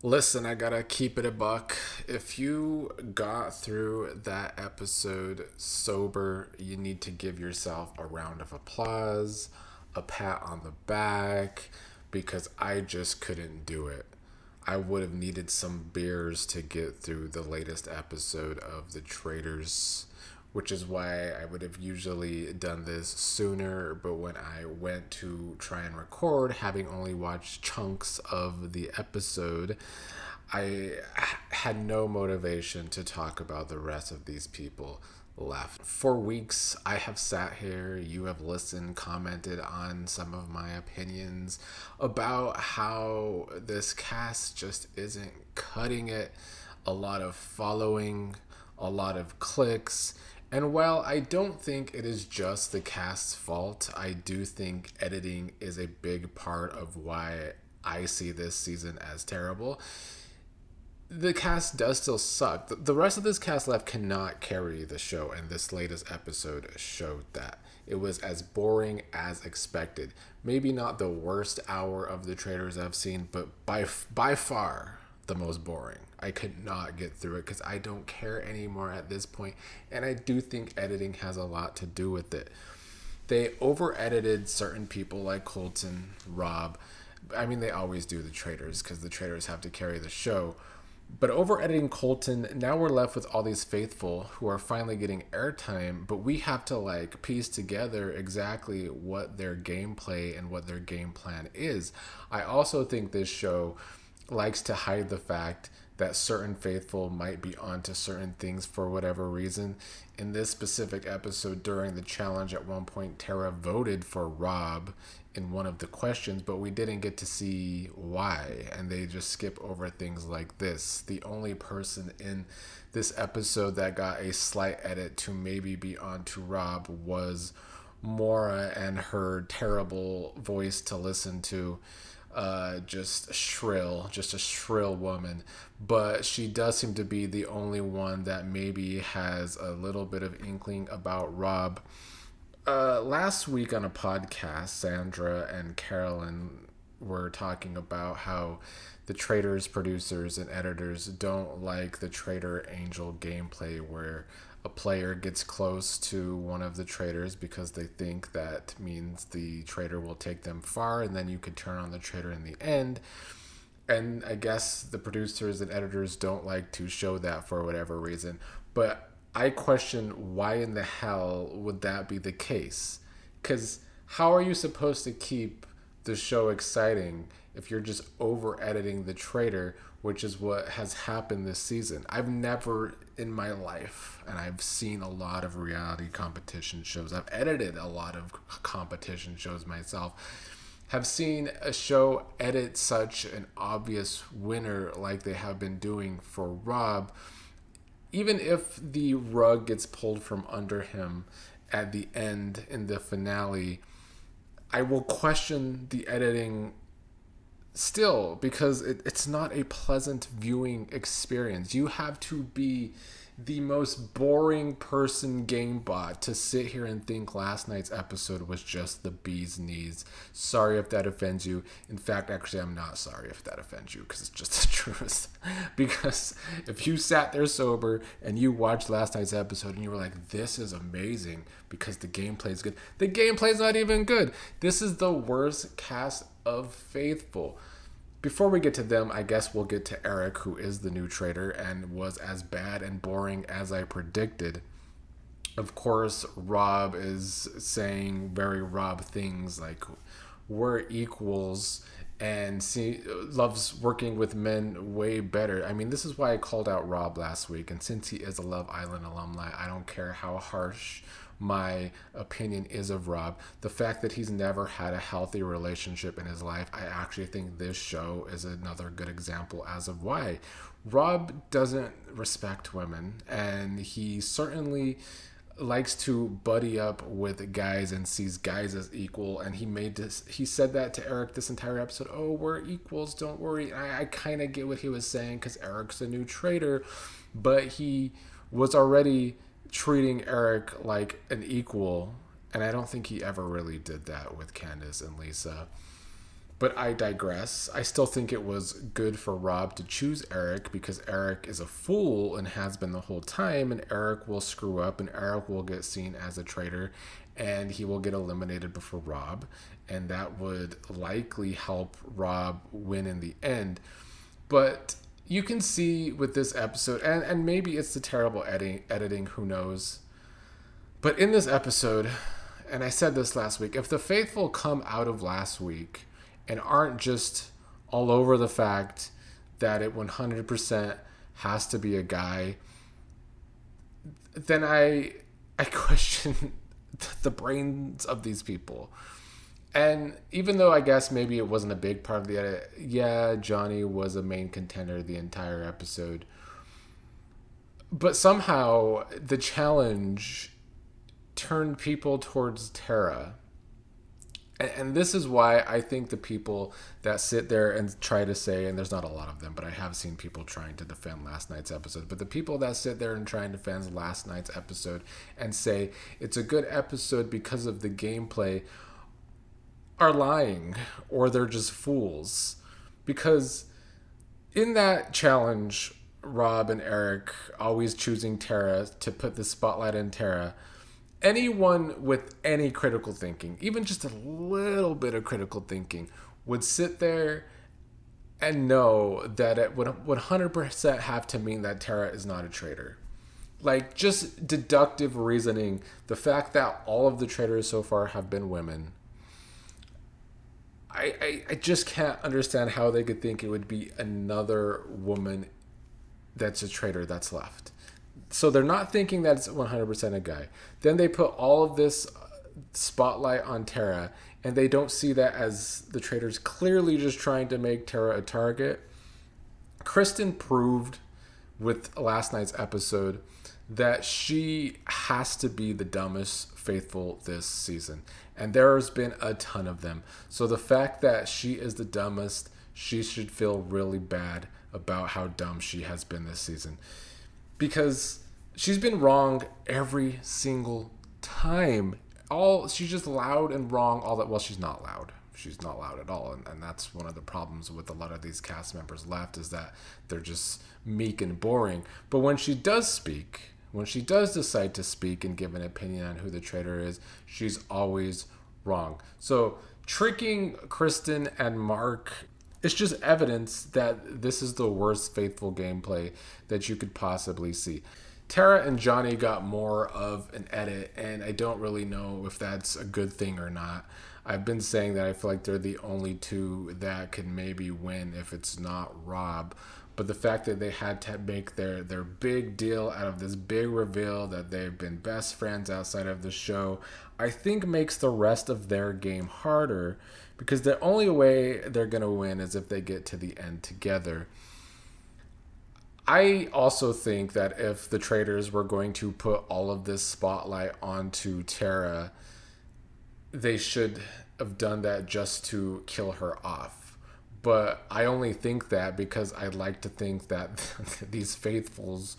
Listen, I gotta keep it a buck. If you got through that episode sober, you need to give yourself a round of applause, a pat on the back, because I just couldn't do it. I would have needed some beers to get through the latest episode of The Traitors, which is why I would have usually done this sooner. But when I went to try and record, having only watched chunks of the episode, I had no motivation to talk about the rest of these people left. For weeks, I have sat here, you have listened, commented on some of my opinions about how this cast just isn't cutting it. A lot of following, a lot of clicks. And while I don't think it is just the cast's fault, I do think editing is a big part of why I see this season as terrible. The cast does still suck. The rest of this cast left cannot carry the show, and this latest episode showed that. It was as boring as expected. Maybe not the worst hour of the Traitors I've seen, but by far the most boring. I could not get through it because I don't care anymore at this point, and I do think editing has a lot to do with it. They over edited certain people like Colton, Rob. I mean, they always do the Traitors because the Traitors have to carry the show. But over editing Colton, now we're left with all these faithful who are finally getting airtime, but we have to like piece together exactly what their gameplay and what their game plan is. I also think this show likes to hide the fact that certain faithful might be onto certain things for whatever reason. In this specific episode during the challenge, at one point, Tara voted for Rob in one of the questions, but we didn't get to see why, and they just skip over things like this. The only person in this episode that got a slight edit to maybe be onto Rob was Maura and her terrible voice to listen to. Just a shrill woman. But she does seem to be the only one that maybe has a little bit of inkling about Rob. Last week on a podcast, Sandra and Carolyn were talking about how the Traitors producers and editors don't like the Traitor Angel gameplay where a player gets close to one of the traitors because they think that means the traitor will take them far and then you could turn on the traitor in the end. And I guess the producers and editors don't like to show that for whatever reason. But I question why in the hell would that be the case? Because how are you supposed to keep the show exciting if you're just over editing the traitor, which is what has happened this season? I've never in my life, and I've seen a lot of reality competition shows, I've edited a lot of competition shows myself, have seen a show edit such an obvious winner like they have been doing for Rob. Even if the rug gets pulled from under him at the end in the finale, I will question the editing still because it's not a pleasant viewing experience. You have to be the most boring person game bot to sit here and think last night's episode was just the bee's knees. Sorry if that offends you. In fact, actually, I'm not sorry if that offends you because it's just the truth. Because if you sat there sober and you watched last night's episode and you were like, this is amazing because the gameplay is good, the gameplay's not even good. This is the worst cast of faithful. Before we get to them, I guess we'll get to Eric, who is the new traitor and was as bad and boring as I predicted. Of course, Rob is saying very Rob things like we're equals and loves working with men way better. I mean, this is why I called out Rob last week. And since he is a Love Island alumni, I don't care how harsh my opinion is of Rob. The fact that he's never had a healthy relationship in his life, I actually think this show is another good example as of why. Rob doesn't respect women, and he certainly likes to buddy up with guys and sees guys as equal, and he said that to Eric this entire episode. Oh, we're equals, don't worry. I kind of get what he was saying because Eric's a new traitor, but he was already treating Eric like an equal, and I don't think he ever really did that with Candace and Lisa. But I digress. I still think it was good for Rob to choose Eric because Eric is a fool and has been the whole time, and Eric will screw up and Eric will get seen as a traitor and he will get eliminated before Rob, and that would likely help Rob win in the end. But you can see with this episode, and maybe it's the terrible editing, who knows. But in this episode, and I said this last week, if the faithful come out of last week and aren't just all over the fact that it 100% has to be a guy, then I question the brains of these people. And even though I guess maybe it wasn't a big part of the edit, yeah, Johnny was a main contender the entire episode. But somehow the challenge turned people towards Tara. And this is why I think the people that sit there and try to say, and there's not a lot of them, but I have seen people trying to defend last night's episode, but the people that sit there and try and defend last night's episode and say it's a good episode because of the gameplay are lying, or they're just fools. Because in that challenge, Rob and Eric always choosing Tara to put the spotlight in Tara, anyone with any critical thinking, even just a little bit of critical thinking, would sit there and know that it would 100% have to mean that Tara is not a traitor. Like, just deductive reasoning, the fact that all of the traitors so far have been women, I just can't understand how they could think it would be another woman that's a traitor that's left. So they're not thinking that it's 100% a guy. Then they put all of this spotlight on Tara, and they don't see that as the traitors clearly just trying to make Tara a target. Kirsten proved with last night's episode that she has to be the dumbest faithful this season. And there's been a ton of them. So the fact that she is the dumbest, she should feel really bad about how dumb she has been this season. Because she's been wrong every single time. She's just loud and wrong all that. Well, she's not loud. She's not loud at all. And that's one of the problems with a lot of these cast members left, is that they're just meek and boring. But when she does speak, when she does decide to speak and give an opinion on who the traitor is, she's always wrong. So tricking Kirsten and Mark, it's just evidence that this is the worst faithful gameplay that you could possibly see. Tara and Johnny got more of an edit, and I don't really know if that's a good thing or not. I've been saying that I feel like they're the only two that could maybe win if it's not Rob. But the fact that they had to make their big deal out of this big reveal that they've been best friends outside of the show, I think makes the rest of their game harder, because the only way they're going to win is if they get to the end together. I also think that if the traitors were going to put all of this spotlight onto Tara, they should have done that just to kill her off. But I only think that because I like to think that these faithfuls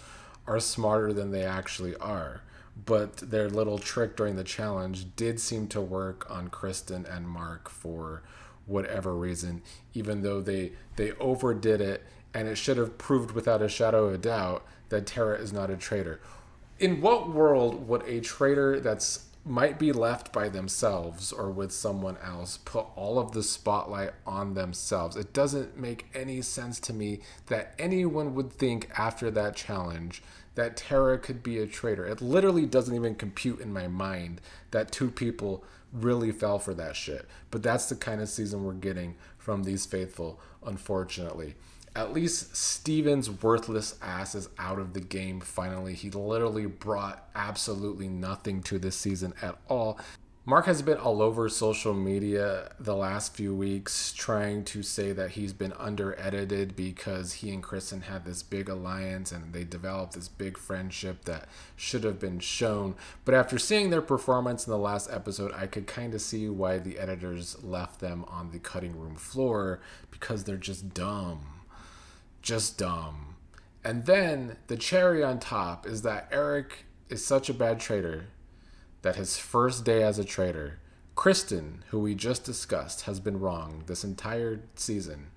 are smarter than they actually are. But their little trick during the challenge did seem to work on Kirsten and Mark for whatever reason, even though they overdid it, and it should have proved without a shadow of a doubt that Tara is not a traitor. In what world would a traitor that's might be left by themselves or with someone else put all of the spotlight on themselves? It doesn't make any sense to me that anyone would think after that challenge that Tara could be a traitor. It literally doesn't even compute in my mind that two people really fell for that shit. But that's the kind of season we're getting from these faithful, unfortunately. At least Steven's worthless ass is out of the game finally. He literally brought absolutely nothing to this season at all. Mark has been all over social media the last few weeks trying to say that he's been under-edited because he and Kirsten had this big alliance and they developed this big friendship that should have been shown. But after seeing their performance in the last episode, I could kind of see why the editors left them on the cutting room floor, because they're just dumb. Just dumb. And then the cherry on top is that Eric is such a bad traitor that his first day as a traitor Kristen, who we just discussed, has been wrong this entire season,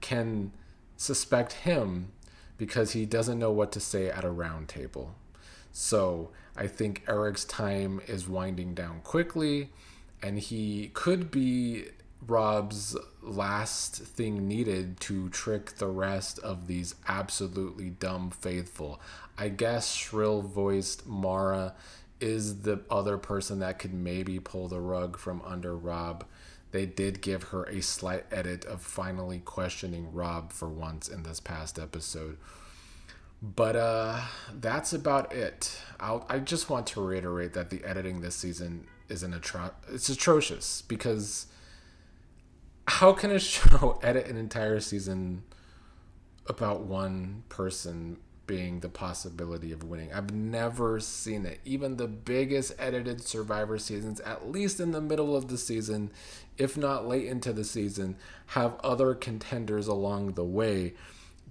can suspect him because he doesn't know what to say at a round table. So I think Eric's time is winding down quickly, and he could be Rob's last thing needed to trick the rest of these absolutely dumb faithful. I guess shrill voiced Maura is the other person that could maybe pull the rug from under Rob. They did give her a slight edit of finally questioning Rob for once in this past episode. But that's about it. I just want to reiterate that the editing this season is it's atrocious, because how can a show edit an entire season about one person being the possibility of winning? I've never seen it. Even the biggest edited Survivor seasons, at least in the middle of the season, if not late into the season, have other contenders along the way.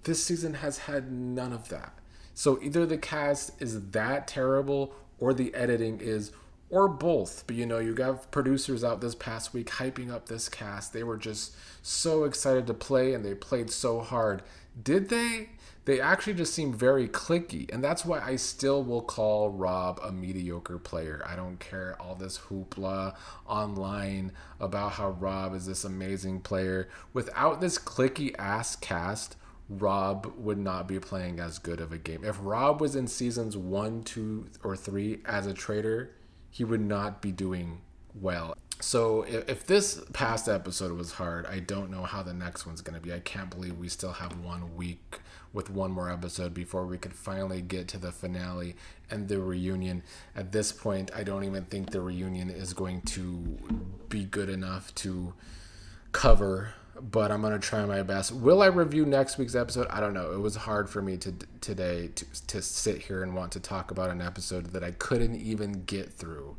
This season has had none of that. So either the cast is that terrible, or the editing is, or both. But you got producers out this past week hyping up this cast. They were just so excited to play, and they played so hard. Did they? They actually just seem very clicky. And that's why I still will call Rob a mediocre player. I don't care all this hoopla online about how Rob is this amazing player. Without this clicky ass cast, Rob would not be playing as good of a game. If Rob was in seasons 1, 2, or 3 as a traitor, he would not be doing well. So if this past episode was hard, I don't know how the next one's going to be. I can't believe we still have 1 week with one more episode before we could finally get to the finale and the reunion. At this point, I don't even think the reunion is going to be good enough to cover, but I'm going to try my best. Will I review next week's episode? I don't know. It was hard for me today to sit here and want to talk about an episode that I couldn't even get through.